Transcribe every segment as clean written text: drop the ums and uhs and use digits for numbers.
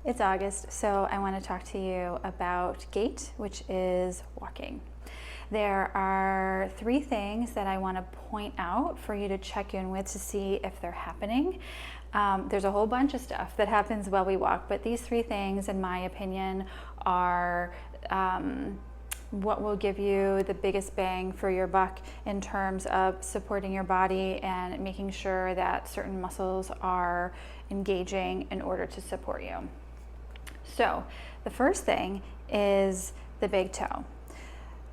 It's August, so I want to talk to you about gait, which is walking. There are 3 things that I want to point out for you to check in with to see if they're happening. There's a whole bunch of stuff that happens while we walk, but these 3 things, in my opinion, are what will give you the biggest bang for your buck in terms of supporting your body and making sure that certain muscles are engaging in order to support you. So the first thing is the big toe.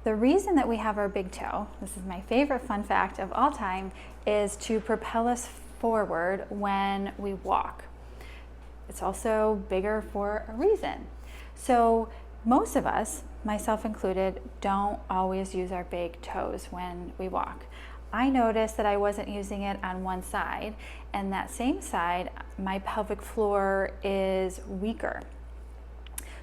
The reason that we have our big toe, this is my favorite fun fact of all time, is to propel us forward when we walk. It's also bigger for a reason. So most of us, myself included, don't always use our big toes when we walk. I noticed that I wasn't using it on one side, and that same side, my pelvic floor is weaker.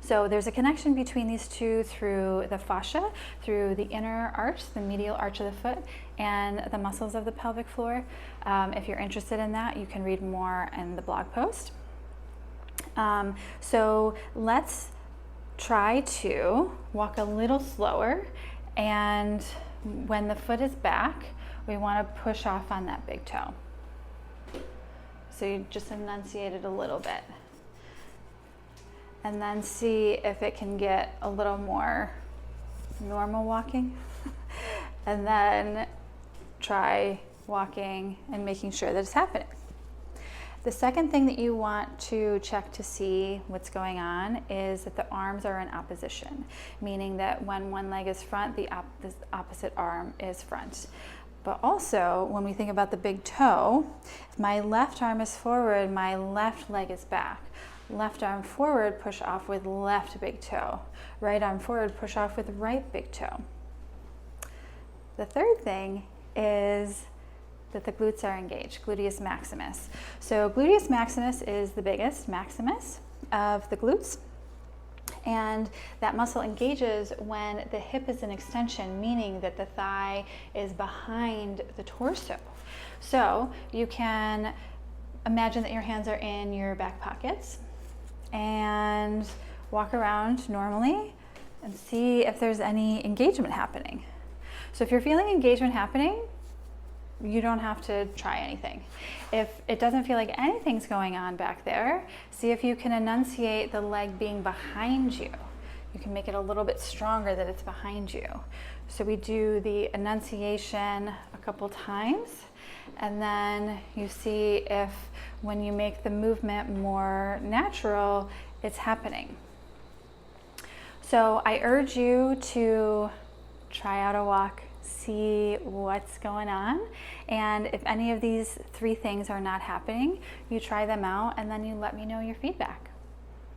So there's a connection between these two through the fascia, through the inner arch, the medial arch of the foot, and the muscles of the pelvic floor. If you're interested in that, you can read more in the blog post. So let's try to walk a little slower, and when the foot is back, we want to push off on that big toe. So you just enunciate it a little bit. And then see if it can get a little more normal walking. And then try walking and making sure that it's happening. The second thing that you want to check to see what's going on is that the arms are in opposition, meaning that when one leg is front, the opposite arm is front. But also, when we think about the big toe, if my left arm is forward, my left leg is back. Left arm forward, push off with left big toe. Right arm forward, push off with right big toe. The third thing is that the glutes are engaged, gluteus maximus. So gluteus maximus is the biggest maximus of the glutes. And that muscle engages when the hip is in extension, meaning that the thigh is behind the torso. So you can imagine that your hands are in your back pockets and walk around normally and see if there's any engagement happening. So if you're feeling engagement happening, you don't have to try anything. If it doesn't feel like anything's going on back there, see if you can enunciate the leg being behind you. You can make it a little bit stronger that it's behind you. So we do the enunciation a couple times, and then you see if when you make the movement more natural, it's happening. So I urge you to try out a walk, see what's going on, and if any of these 3 things are not happening, you try them out and then you let me know your feedback.